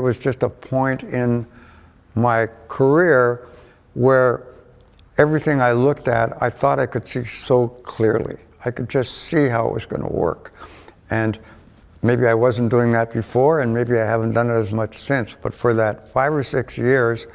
It was just a point in my career where everything I looked at, I thought I could see so clearly. I could just see how it was going to work. And maybe I wasn't doing that before, and maybe I haven't done it as much since. But for that 5 or 6 years,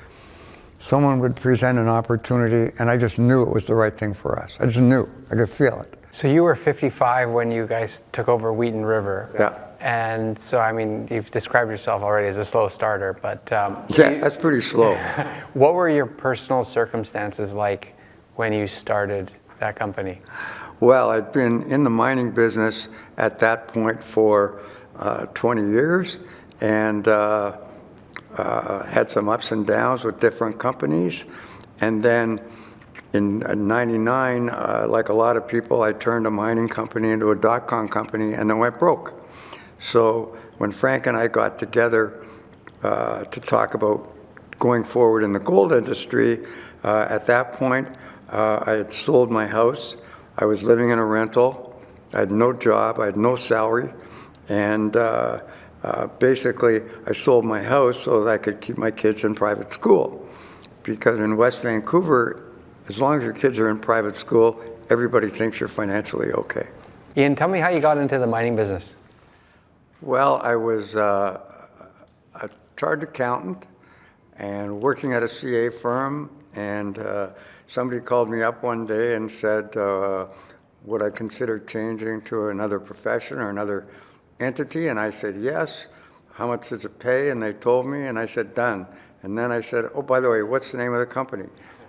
someone would present an opportunity, and I just knew it was the right thing for us. I just knew. I could feel it. So you were 55 when you guys took over Wheaton River. Yeah. And so, I mean, you've described yourself already as a slow starter, but... yeah, that's pretty slow. What were your personal circumstances like when you started that company? Well, I'd been in the mining business at that point for 20 years and had some ups and downs with different companies. And then in '99, like a lot of people, I turned a mining company into a dot-com company and then went broke. So when Frank and I got together to talk about going forward in the gold industry, at that point, I had sold my house. I was living in a rental. I had no job. I had no salary. And basically, I sold my house so that I could keep my kids in private school. Because in West Vancouver, as long as your kids are in private school, everybody thinks you're financially okay. Ian, tell me how you got into the mining business. Well, I was a chartered accountant and working at a CA firm, and somebody called me up one day and said, would I consider changing to another profession or another entity? And I said, yes. How much does it pay? And they told me, and I said, done. And then I said, oh, by the way, what's the name of the company?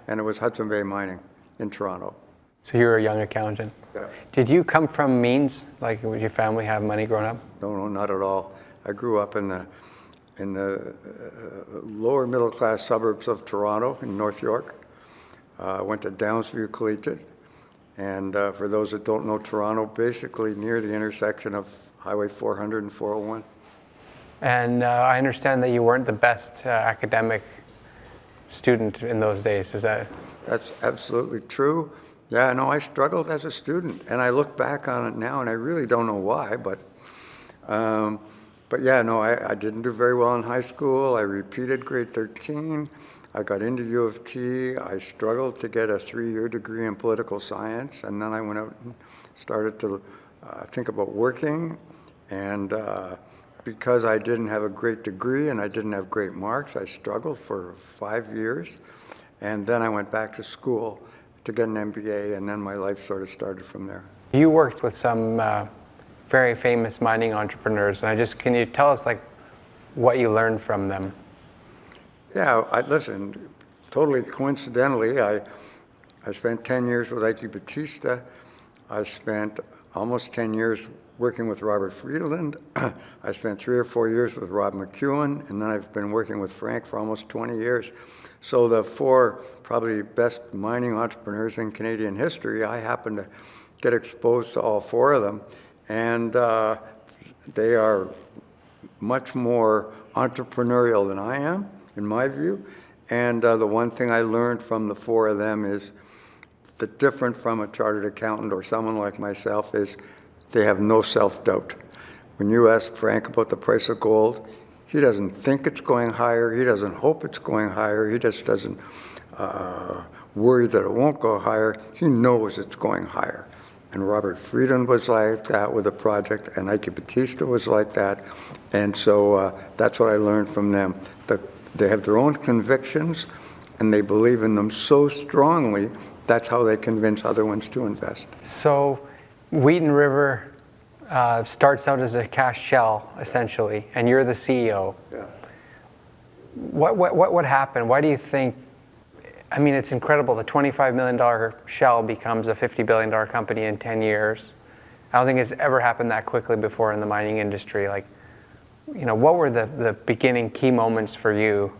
And it was Hudson Bay Mining in Toronto. So you were a young accountant. Yeah. Did you come from means? Like, did your family have money growing up? No, not at all. I grew up in the lower middle class suburbs of Toronto in North York. Went to Downsview Collegiate. And for those that don't know Toronto, basically near the intersection of Highway 400 and 401. And I understand that you weren't the best academic student in those days. Is that? That's absolutely true. Yeah, no, I struggled as a student, and I look back on it now, and I really don't know why, but yeah, no, I didn't do very well in high school. I repeated grade 13. I got into U of T. I struggled to get a 3-year degree in political science, and then I went out and started to think about working, and because I didn't have a great degree and I didn't have great marks, I struggled for 5 years, and then I went back to school to get an MBA, and then my life sort of started from there. You worked with some very famous mining entrepreneurs, and can you tell us like what you learned from them? Yeah, listen, totally coincidentally, I spent 10 years with Ike Batista. I spent almost 10 years working with Robert Friedland. I spent 3 or 4 years with Rob McEwen, and then I've been working with Frank for almost 20 years. So the 4 probably best mining entrepreneurs in Canadian history, I happen to get exposed to all 4 of them. And they are much more entrepreneurial than I am, in my view. And the one thing I learned from the 4 of them is that different from a chartered accountant or someone like myself is they have no self-doubt. When you ask Frank about the price of gold, he doesn't think it's going higher. He doesn't hope it's going higher. He just doesn't worry that it won't go higher. He knows it's going higher. And Robert Friedland was like that with a project, and Ike Batista was like that. And so that's what I learned from them. They have their own convictions, and they believe in them so strongly, that's how they convince other ones to invest. So Wheaton River starts out as a cash shell, essentially, and you're the CEO. Yeah. What happened? Why do you think, I mean, it's incredible, the $25 million shell becomes a $50 billion company in 10 years. I don't think it's ever happened that quickly before in the mining industry. Like, you know, what were the beginning key moments for you?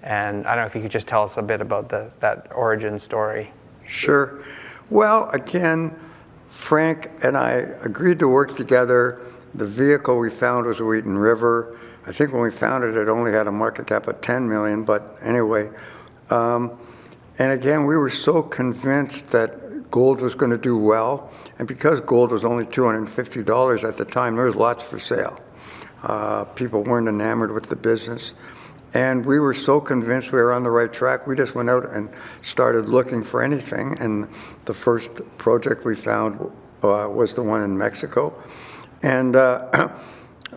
And I don't know if you could just tell us a bit about that origin story. Sure. Well, again, Frank and I agreed to work together. The vehicle we found was Wheaton River. I think when we found it, it only had a market cap of 10 million, but anyway. And again, we were so convinced that gold was going to do well. And because gold was only $250 at the time, there was lots for sale. People weren't enamored with the business. And we were so convinced we were on the right track, we just went out and started looking for anything. And the first project we found was the one in Mexico. And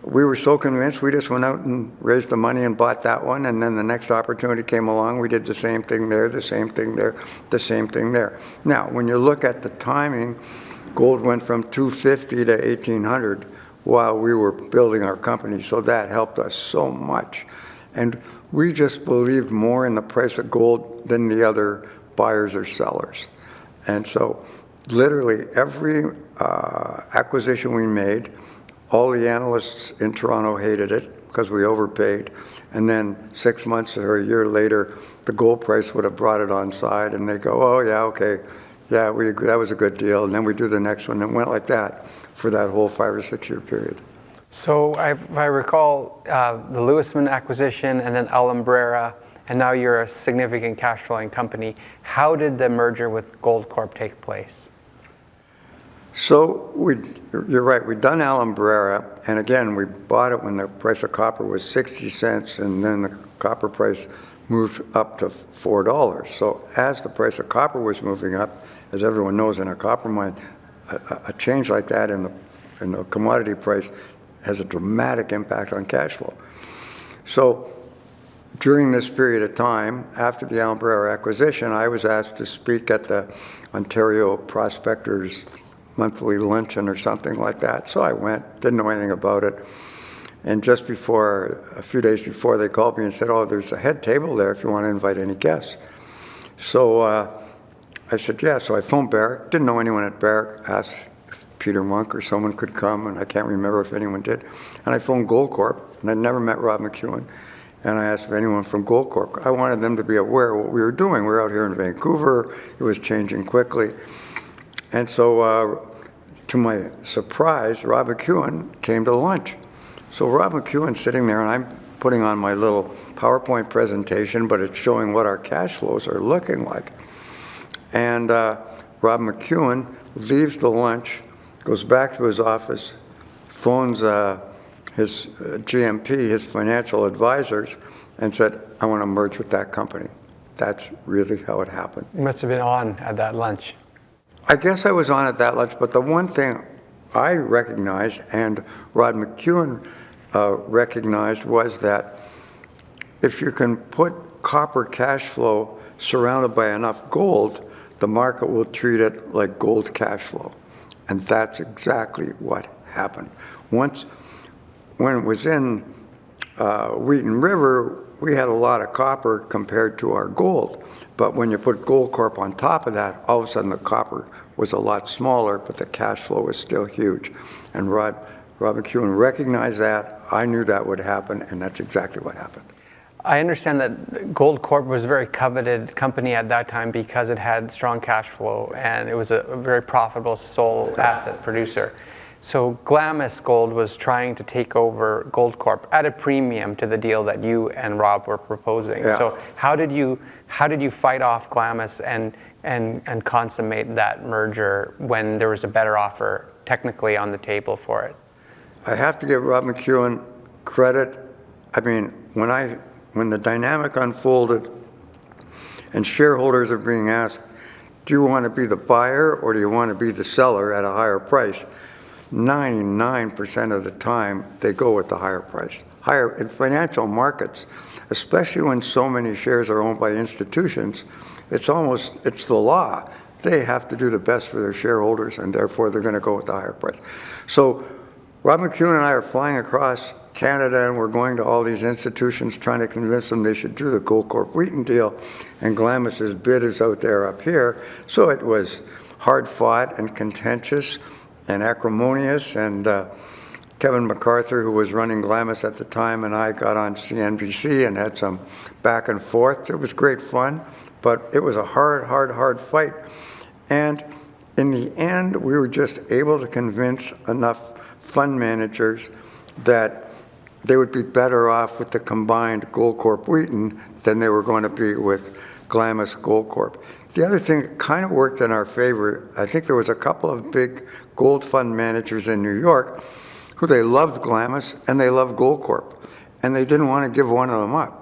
we were so convinced, we just went out and raised the money and bought that one. And then the next opportunity came along, we did the same thing there, the same thing there, the same thing there. Now, when you look at the timing, gold went from 250 to 1800 while we were building our company. So that helped us so much. And we just believed more in the price of gold than the other buyers or sellers. And so literally every acquisition we made, all the analysts in Toronto hated it because we overpaid. And then 6 months or a year later, the gold price would have brought it on side and they go, oh yeah, okay, yeah, we agree, that was a good deal. And then we do the next one and it went like that for that whole 5 or 6 year period. So if I recall, the Lewisman acquisition and then Alumbrera, and now you're a significant cash flowing company. How did the merger with Goldcorp take place? So you're right, we'd done Alumbrera, and again, we bought it when the price of copper was 60 cents, and then the copper price moved up to $4. So as the price of copper was moving up, as everyone knows in a copper mine, a change like that in the commodity price has a dramatic impact on cash flow. So during this period of time, after the Alumbrera acquisition, I was asked to speak at the Ontario Prospectors monthly luncheon or something like that. So I went, didn't know anything about it. And just before, a few days before, they called me and said, oh, there's a head table there if you want to invite any guests. So I said, yeah. So I phoned Barrick, didn't know anyone at Barrick, asked if Peter Monk or someone could come, and I can't remember if anyone did. And I phoned Goldcorp, and I'd never met Rob McEwen. And I asked if anyone from Goldcorp. I wanted them to be aware of what we were doing. We were out here in Vancouver. It was changing quickly. And so to my surprise, Rob McEwen came to lunch. So Rob McEwen's sitting there, and I'm putting on my little PowerPoint presentation, but it's showing what our cash flows are looking like. And Rob McEwen leaves the lunch, goes back to his office, phones his GMP, his financial advisors, and said, I want to merge with that company. That's really how it happened. You must have been on at that lunch. I guess I was on at that lunch, but the one thing I recognized, and Rod McEwen recognized, was that if you can put copper cash flow surrounded by enough gold, the market will treat it like gold cash flow. And that's exactly what happened. When it was in Wheaton River, we had a lot of copper compared to our gold. But when you put Goldcorp on top of that, all of a sudden the copper was a lot smaller, but the cash flow was still huge. And Rob McEwen recognized that. I knew that would happen, and that's exactly what happened. I understand that Goldcorp was a very coveted company at that time because it had strong cash flow and it was a very profitable sole asset producer. So Glamis Gold was trying to take over Goldcorp at a premium to the deal that you and Rob were proposing. Yeah. So how did you fight off Glamis and consummate that merger when there was a better offer technically on the table for it? I have to give Rob McEwen credit. I mean, when the dynamic unfolded and shareholders are being asked, do you want to be the buyer or do you want to be the seller at a higher price? 99% of the time, they go with the higher price. Higher in financial markets, especially when so many shares are owned by institutions, it's the law. They have to do the best for their shareholders, and therefore they're going to go with the higher price. So Rob McEwen and I are flying across Canada, and we're going to all these institutions trying to convince them they should do the Goldcorp Wheaton deal, and Glamis's bid is out there up here. So it was hard fought and contentious and acrimonious, and Kevin McArthur, who was running Glamis at the time, and I got on CNBC and had some back and forth. It was great fun, but it was a hard fight. And in the end, we were just able to convince enough fund managers that they would be better off with the combined Goldcorp Wheaton than they were going to be with Glamis Goldcorp. The other thing that kind of worked in our favor, I think there was a couple of big gold fund managers in New York who they loved Glamis and they loved Goldcorp, and they didn't want to give one of them up.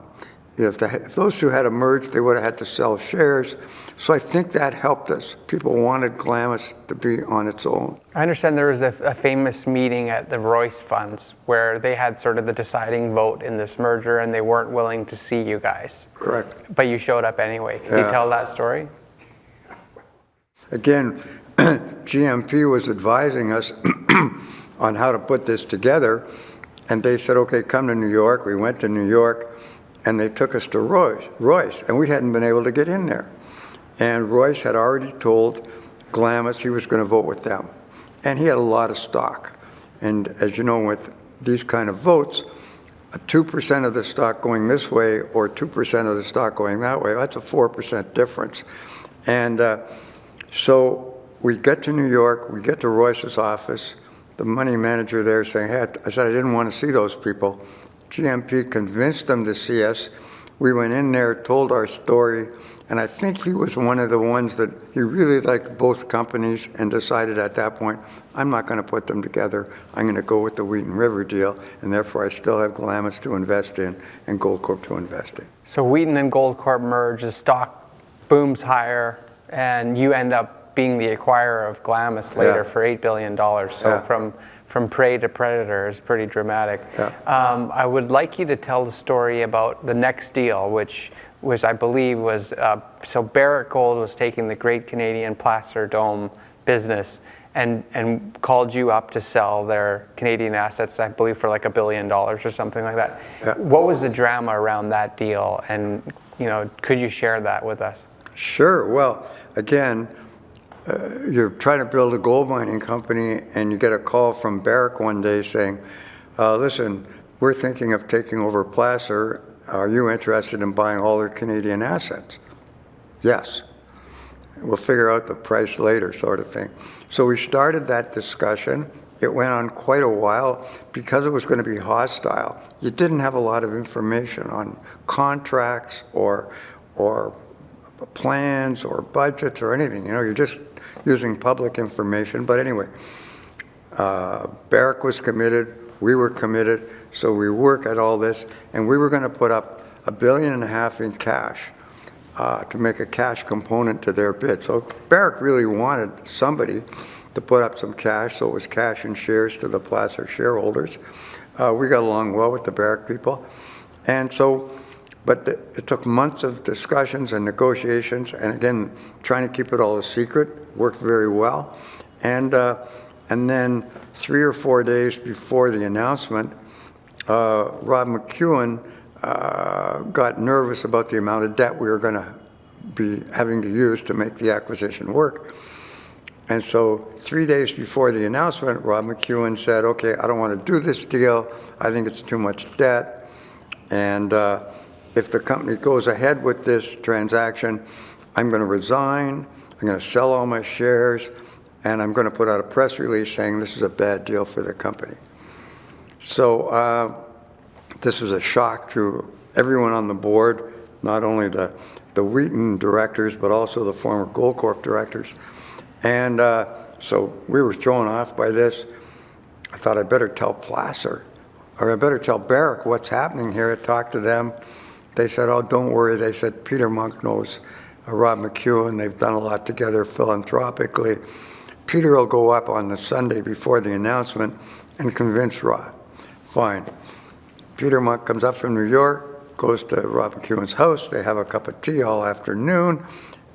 If those two had emerged, they would have had to sell shares. So I think that helped us. People wanted Glamis to be on its own. I understand there was a famous meeting at the Royce funds where they had sort of the deciding vote in this merger and they weren't willing to see you guys. Correct. But you showed up anyway. Can you tell that story? Again, GMP was advising us on how to put this together, and they said, okay, come to New York. We went to New York, and they took us to Royce, and we hadn't been able to get in there. And Royce had already told Glamis he was going to vote with them. And he had a lot of stock. And as you know, with these kind of votes, 2% of the stock going this way or 2% of the stock going that way, that's a 4% difference. And so we get to New York, we get to Royce's office, the money manager there saying, hey, I said I didn't want to see those people. GMP convinced them to see us. We went in there, told our story, and I think he was one of the ones that he really liked both companies and decided at that point, I'm not going to put them together. I'm going to go with the Wheaton River deal, and therefore I still have Glamis to invest in and Goldcorp to invest in. So Wheaton and Goldcorp merge, the stock booms higher, and you end up being the acquirer of Glamis later for $8 billion. So from prey to predator is pretty dramatic. I would like you to tell the story about the next deal, which was, I believe, was so Barrick Gold was taking the Great Canadian Placer Dome business and called you up to sell their Canadian assets, I believe, for like $1 billion or something like that. What was the drama around that deal, and could you share that with us? Sure. Well, again, you're trying to build a gold mining company, and you get a call from Barrick one day saying, listen, we're thinking of taking over Placer. Are you interested in buying all their Canadian assets? Yes. We'll figure out the price later, sort of thing. So we started that discussion. It went on quite a while because it was going to be hostile. You didn't have a lot of information on contracts or plans or budgets or anything. You're just using public information. But anyway, Barrick was committed. We were committed. So we work at all this, and we were going to put up $1.5 billion in cash to make a cash component to their bid. So Barrick really wanted somebody to put up some cash, so it was cash and shares to the Placer shareholders. We got along well with the Barrick people. And so, but it took months of discussions and negotiations, and again, trying to keep it all a secret, worked very well. And then 3 or 4 days before the announcement, Rob McEwen got nervous about the amount of debt we were going to be having to use to make the acquisition work. And so 3 days before the announcement, Rob McEwen said, okay, I don't want to do this deal. I think it's too much debt. And if the company goes ahead with this transaction, I'm going to resign. I'm going to sell all my shares. And I'm going to put out a press release saying this is a bad deal for the company. So this was a shock to everyone on the board, not only the Wheaton directors, but also the former Goldcorp directors. And so we were thrown off by this. I thought I better tell Placer, or I better tell Barrick what's happening here. I talked to them. They said, oh, don't worry. They said, Peter Monk knows Rob McEwen. They've done a lot together philanthropically. Peter will go up on the Sunday before the announcement and convince Rob. Fine. Peter Monk comes up from New York, goes to Rob McEwen's house. They have a cup of tea all afternoon,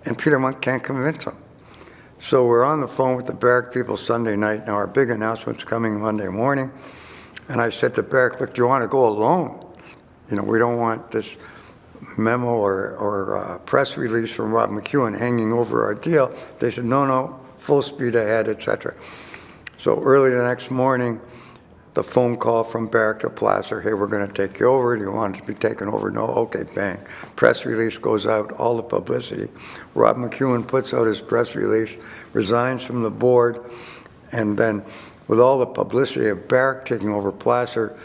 and Peter Monk can't convince him. So we're on the phone with the Barrick people Sunday night. Now our big announcement's coming Monday morning. And I said to Barrick, look, do you want to go alone? We don't want this memo or press release from Rob McEwen hanging over our deal. They said, no, full speed ahead, etc. So early the next morning, the phone call from Barrick to Placer, hey, we're going to take you over. Do you want it to be taken over? No. Okay, bang. Press release goes out, all the publicity. Rob McEwen puts out his press release, resigns from the board, and then with all the publicity of Barrick taking over Placer,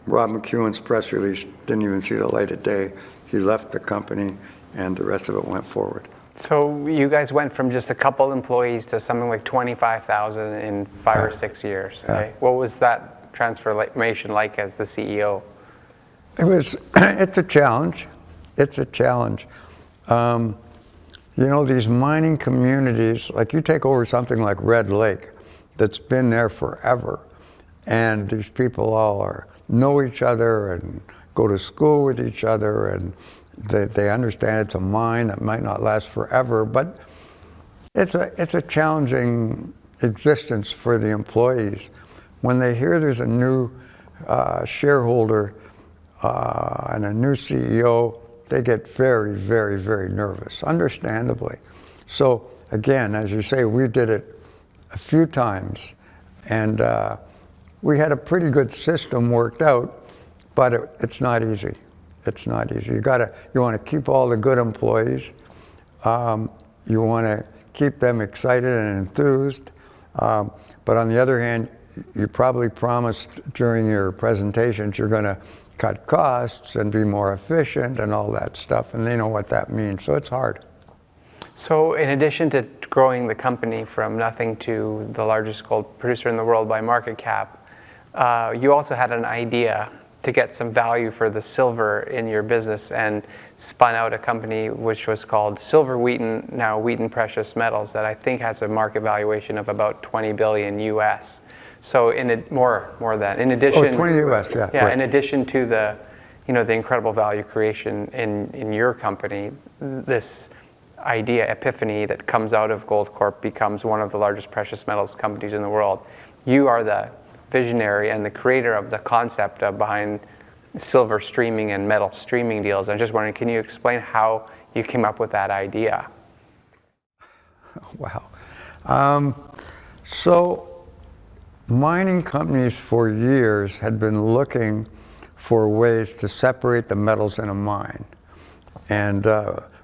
Rob McEwen's press release didn't even see the light of day. He left the company, and the rest of it went forward. So you guys went from just a couple employees to something like 25,000 in 5 or 6 years. Right? What was that transformation like as the CEO? It's a challenge. It's a challenge. You know, these mining communities, like you take over something like Red Lake that's been there forever, and these people all know each other and go to school with each other, and they understand it's a mine that might not last forever, but it's a challenging existence for the employees. When they hear there's a new shareholder and a new CEO, they get very, very, very nervous, understandably. So again, as you say, we did it a few times, and we had a pretty good system worked out, but it's not easy. It's not easy. You want to keep all the good employees. You want to keep them excited and enthused. But on the other hand, you probably promised during your presentations you're going to cut costs and be more efficient and all that stuff, and they know what that means, so it's hard. So in addition to growing the company from nothing to the largest gold producer in the world by market cap, you also had an idea to get some value for the silver in your business and spun out a company which was called Silver Wheaton, now Wheaton Precious Metals, that I think has a market valuation of about 20 billion US. So more than in addition, 20 US, yeah. Yeah, right. in addition to the incredible value creation in your company, this idea, Epiphany, that comes out of Goldcorp becomes one of the largest precious metals companies in the world. You are the visionary and the creator of the concept behind silver streaming and metal streaming deals. I'm just wondering, can you explain how you came up with that idea? Wow. So mining companies for years had been looking for ways to separate the metals in a mine. And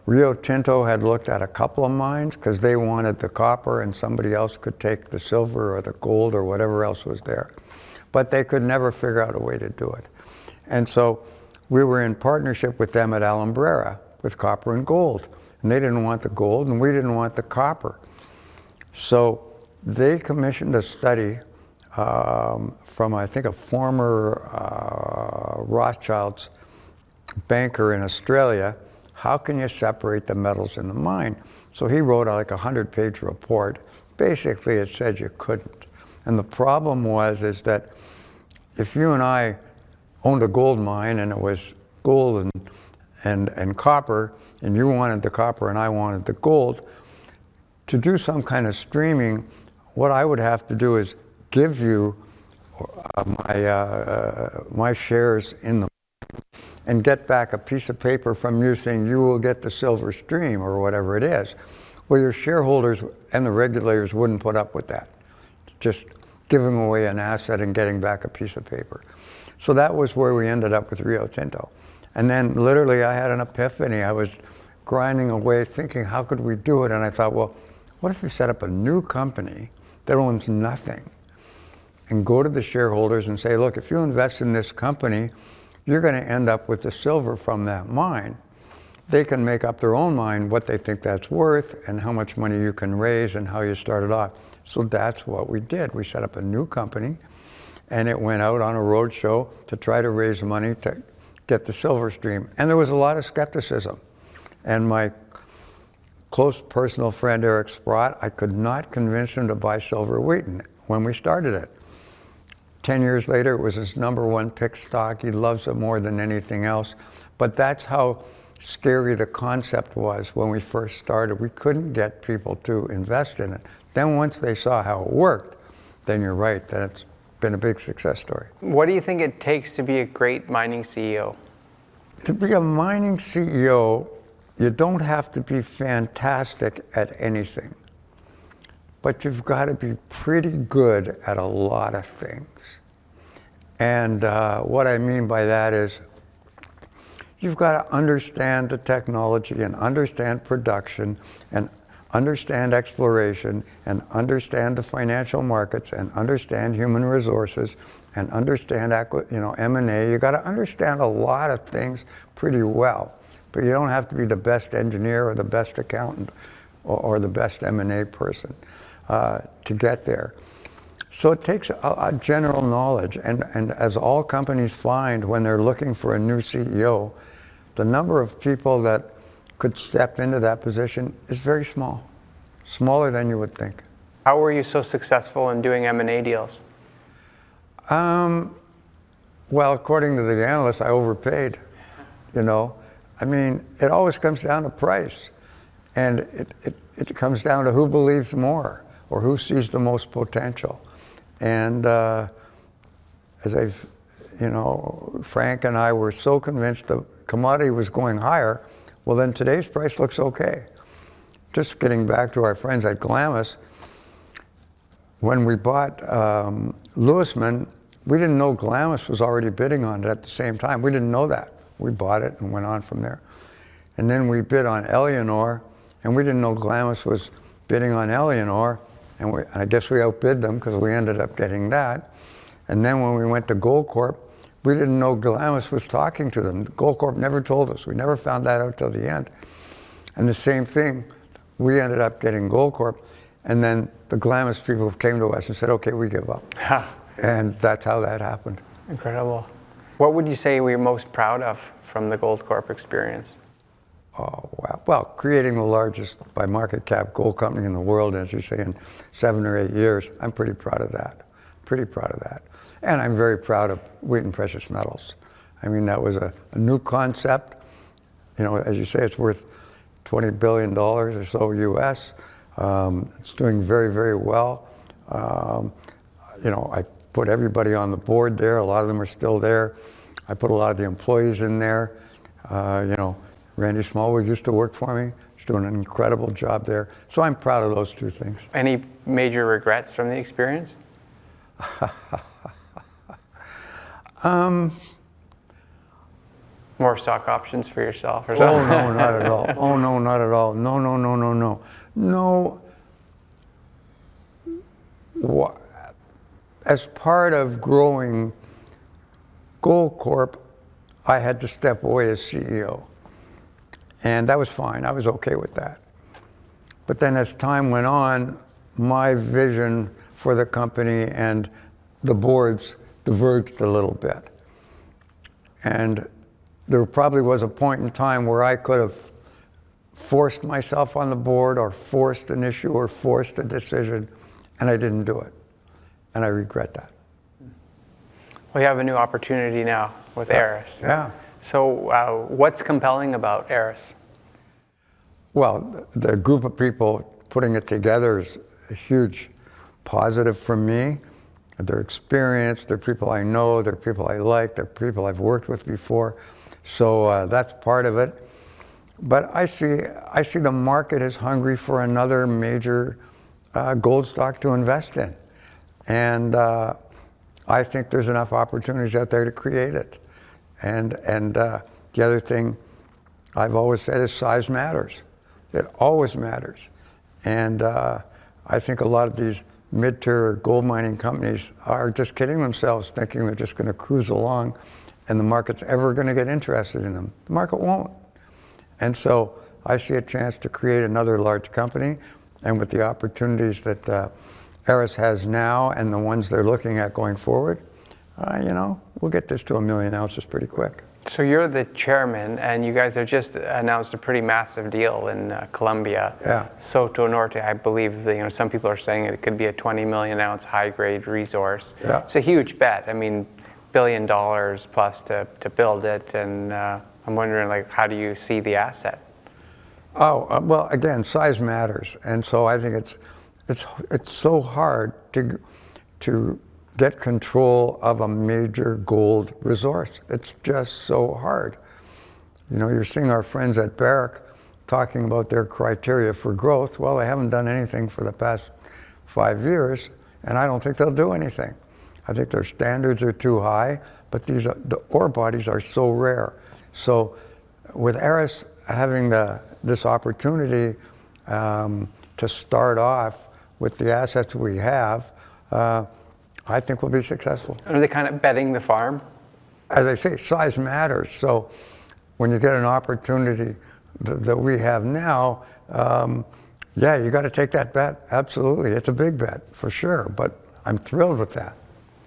Rio Tinto had looked at a couple of mines because they wanted the copper and somebody else could take the silver or the gold or whatever else was there. But they could never figure out a way to do it. And so we were in partnership with them at Alumbrera with copper and gold. And they didn't want the gold and we didn't want the copper. So they commissioned a study from, I think, a former Rothschild's banker in Australia. How can you separate the metals in the mine? So he wrote like a 100-page report. Basically, it said you couldn't. And the problem is that if you and I owned a gold mine and it was gold and copper, and you wanted the copper and I wanted the gold, to do some kind of streaming, what I would have to do is give you my shares in the and get back a piece of paper from you saying you will get the silver stream or whatever it is. Well, your shareholders and the regulators wouldn't put up with that. Just giving away an asset and getting back a piece of paper. So that was where we ended up with Rio Tinto. And then literally I had an epiphany. I was grinding away thinking, how could we do it? And I thought, well, what if we set up a new company that owns nothing and go to the shareholders and say, look, if you invest in this company, you're going to end up with the silver from that mine. They can make up their own mind what they think that's worth and how much money you can raise and how you started off. So that's what we did. We set up a new company and it went out on a road show to try to raise money to get the silver stream. And there was a lot of skepticism. And my close personal friend, Eric Sprott, I could not convince him to buy Silver Wheaton when we started it. 10 years later, it was his #1 pick stock. He loves it more than anything else. But that's how scary the concept was when we first started. We couldn't get people to invest in it. Then once they saw how it worked, then you're right, then it's been a big success story. What do you think it takes to be a great mining CEO? To be a mining CEO, you don't have to be fantastic at anything, but you've got to be pretty good at a lot of things. And what I mean by that is you've got to understand the technology and understand production and understand exploration and understand the financial markets and understand human resources and understand M&A. You got to understand a lot of things pretty well, but you don't have to be the best engineer or the best accountant or the best M&A person to get there. So it takes a general knowledge, and as all companies find when they're looking for a new CEO, the number of people that could step into that position is very small, smaller than you would think. How were you so successful in doing M&A deals? Well, according to the analysts, I overpaid, you know. I mean, it always comes down to price, and it comes down to who believes more or who sees the most potential. And as Frank and I were so convinced the commodity was going higher, well, then today's price looks okay. Just getting back to our friends at Glamis, when we bought Lewisman, we didn't know Glamis was already bidding on it at the same time. We didn't know that. We bought it and went on from there. And then we bid on Eleanor, and we didn't know Glamis was bidding on Eleanor, and I guess we outbid them because we ended up getting that. And then when we went to Goldcorp, we didn't know Glamis was talking to them. Goldcorp never told us. We never found that out till the end. And the same thing, we ended up getting Goldcorp, and then the Glamis people came to us and said, okay, we give up. And that's how that happened. Incredible. What would you say we're most proud of from the Goldcorp experience? Oh, wow. Well, creating the largest by market cap gold company in the world, as you say, in 7 or 8 years, I'm pretty proud of that. Pretty proud of that. And I'm very proud of Wheaton Precious Metals. I mean, that was a new concept. You know, as you say, it's worth $20 billion or so US. It's doing very, very well. You know, I put everybody on the board there. A lot of them are still there. I put a lot of the employees in there. You know, Randy Smallwood used to work for me. He's doing an incredible job there. So I'm proud of those two things. Any major regrets from the experience? More stock options for yourself or something? Oh, no, not at all. Oh, no, not at all. No, no, no, no, no. No. As part of growing Goldcorp, I had to step away as CEO. And that was fine. I was okay with that. But then as time went on, my vision for the company and the boards diverged a little bit. And there probably was a point in time where I could have forced myself on the board or forced an issue or forced a decision, and I didn't do it. And I regret that. Well, you have a new opportunity now with ARIS. Yeah. So what's compelling about ARIS? Well, the group of people putting it together is a huge positive for me. They're experienced, they're people I know, they're people I like, they're people I've worked with before. So that's part of it. But I see the market is hungry for another major gold stock to invest in. And I think there's enough opportunities out there to create it. And the other thing I've always said is size matters. It always matters. And I think a lot of these mid-tier gold mining companies are just kidding themselves, thinking they're just going to cruise along and the market's ever going to get interested in them. The market won't. And so I see a chance to create another large company, and with the opportunities that ARIS has now and the ones they're looking at going forward, you know, we'll get this to 1 million ounces pretty quick. So you're the chairman, and you guys have just announced a pretty massive deal in Colombia. Yeah. Soto Norte, I believe, you know, some people are saying it could be a 20 million ounce high-grade resource. Yeah. It's a huge bet. I mean, $1 billion plus to build it, and I'm wondering, like, how do you see the asset? Oh, well, again, size matters. And so I think it's so hard to get control of a major gold resource. It's just so hard. You know, you're seeing our friends at Barrick talking about their criteria for growth. Well, they haven't done anything for the past 5 years, and I don't think they'll do anything. I think their standards are too high, but the ore bodies are so rare. So with ARIS having this opportunity to start off with the assets we have, I think we'll be successful. Are they kind of betting the farm? As I say, size matters. So when you get an opportunity that we have now, yeah, you got to take that bet. Absolutely. It's a big bet for sure, but I'm thrilled with that.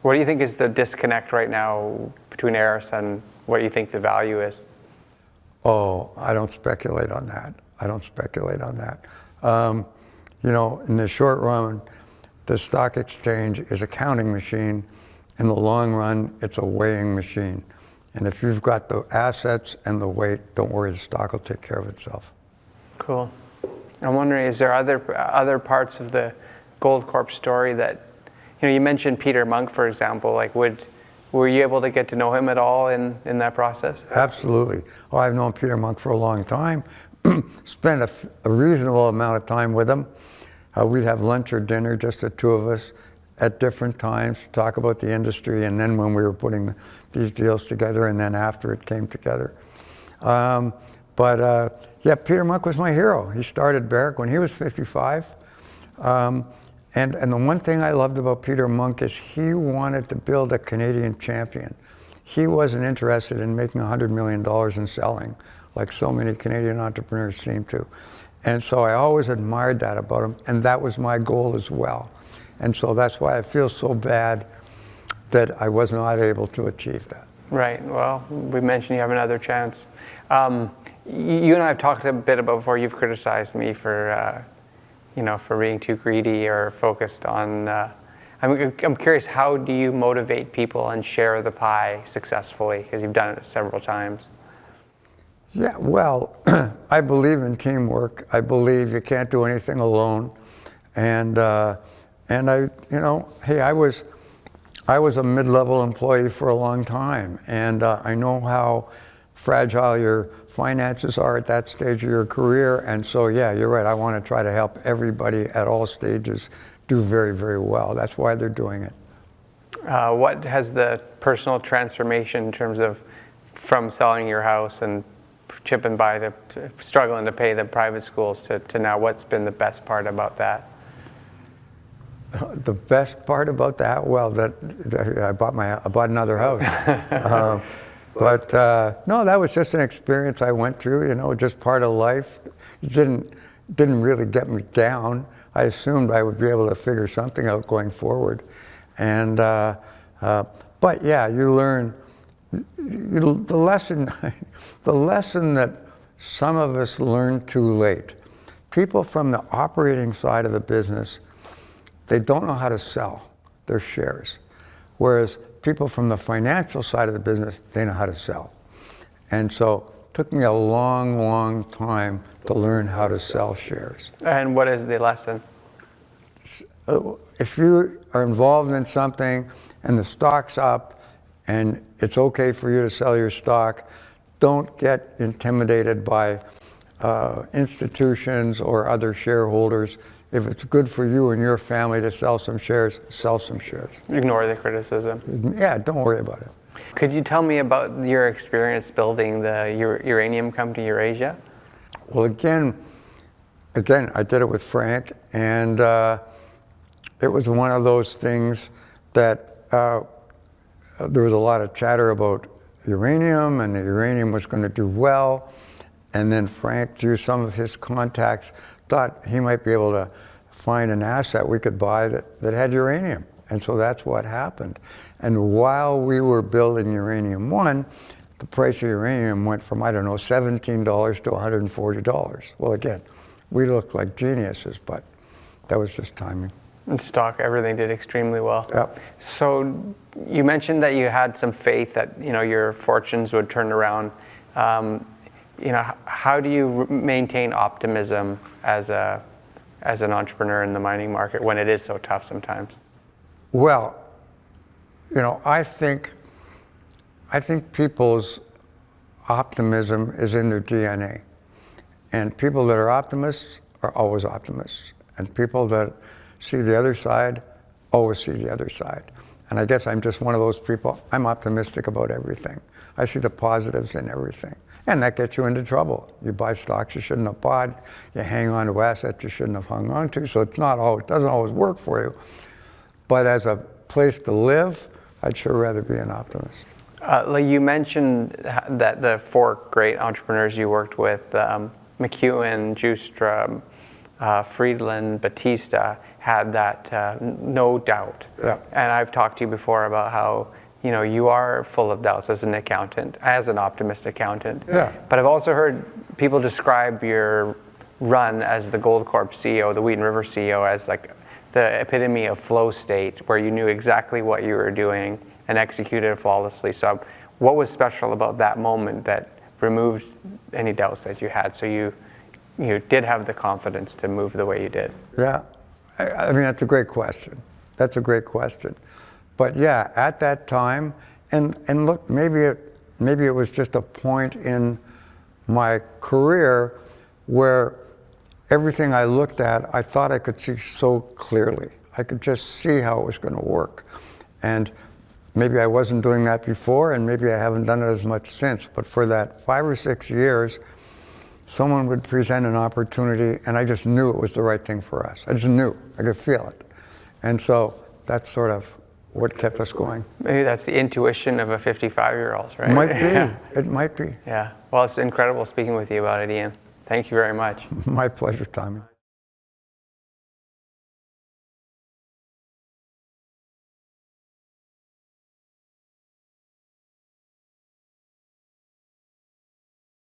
What do you think is the disconnect right now between ARIS and what you think the value is? Oh, I don't speculate on that. I don't speculate on that. You know, in the short run, the stock exchange is a counting machine. In the long run, it's a weighing machine. And if you've got the assets and the weight, don't worry, the stock will take care of itself. Cool. I'm wondering, is there other parts of the Goldcorp story that, you know, you mentioned Peter Munk, for example, like were you able to get to know him at all in that process? Absolutely. Oh, I've known Peter Munk for a long time. Spent a reasonable amount of time with him. We'd have lunch or dinner, just the two of us, at different times, talk about the industry, and then when we were putting these deals together, and then after it came together. Yeah, Peter Munk was my hero. He started Barrick when he was 55. And the one thing I loved about Peter Munk is he wanted to build a Canadian champion. He wasn't interested in making $100 million and selling, like so many Canadian entrepreneurs seem to. And so I always admired that about him, and that was my goal as well. And so that's why I feel so bad that I was not able to achieve that. Right. Well, we mentioned you have another chance. You and I have talked a bit about before. You've criticized me for, for being too greedy or focused on. I'm curious, how do you motivate people and share the pie successfully? Because you've done it several times. Yeah. Well, I believe in teamwork. I believe you can't do anything alone. And I, hey, I was a mid-level employee for a long time, and I know how fragile your finances are at that stage of your career. And so, yeah, you're right. I want to try to help everybody at all stages do very, very well. That's why they're doing it. What has the personal transformation in terms of from selling your house and chipping by to struggling to pay the private schools to now, what's been the best part about that? The best part about that, well, that I bought another house. No, that was just an experience I went through, just part of life. It didn't really get me down. I assumed I would be able to figure something out going forward. And, but yeah, you learn, the lesson that some of us learn too late. People from the operating side of the business, they don't know how to sell their shares. Whereas people from the financial side of the business, they know how to sell. And so it took me a long, long time to learn how to sell shares. And what is the lesson? If you are involved in something and the stock's up and it's okay for you to sell your stock, don't get intimidated by institutions or other shareholders. If it's good for you and your family to sell some shares, sell some shares. Ignore the criticism. Yeah, don't worry about it. Could you tell me about your experience building the uranium company, Eurasia? Well, again, I did it with Frank, and it was one of those things that there was a lot of chatter about uranium, and the uranium was going to do well. And then Frank, through some of his contacts, thought he might be able to find an asset we could buy that had uranium. And so that's what happened. And while we were building Uranium One, the price of uranium went from, $17 to $140. Well, again, we looked like geniuses, but that was just timing. And stock, everything did extremely well. Yep. So you mentioned that you had some faith that, your fortunes would turn around. How do you maintain optimism as an entrepreneur in the mining market when it is so tough sometimes? Well, I think people's optimism is in their DNA. And people that are optimists are always optimists. And people that see the other side always see the other side. And I guess I'm just one of those people. I'm optimistic about everything. I see the positives in everything. And that gets you into trouble. You buy stocks you shouldn't have bought. You hang on to assets you shouldn't have hung on to. So it doesn't always work for you. But as a place to live, I'd sure rather be an optimist. You mentioned that the four great entrepreneurs you worked with, McEwen, Jooström, Friedland, Batista, had that no doubt. Yeah. And I've talked to you before about how, you know, you are full of doubts as an accountant, as an optimist accountant. Yeah. But I've also heard people describe your run as the Goldcorp CEO, the Wheaton River CEO, as like the epitome of flow state, where you knew exactly what you were doing and executed it flawlessly. So what was special about that moment that removed any doubts that you had, so you did have the confidence to move the way you did? Yeah, I mean, that's a great question. That's a great question. But yeah, at that time, and look, maybe it was just a point in my career where everything I looked at, I thought I could see so clearly. I could just see how it was going to work. And maybe I wasn't doing that before, and maybe I haven't done it as much since. But for that 5 or 6 years, someone would present an opportunity, and I just knew it was the right thing for us. I just knew. I could feel it. And so that's sort of what kept us going. Maybe that's the intuition of a 55-year-old, right? It might be. Yeah. It might be. Yeah. Well, it's incredible speaking with you about it, Ian. Thank you very much. My pleasure, Tommy.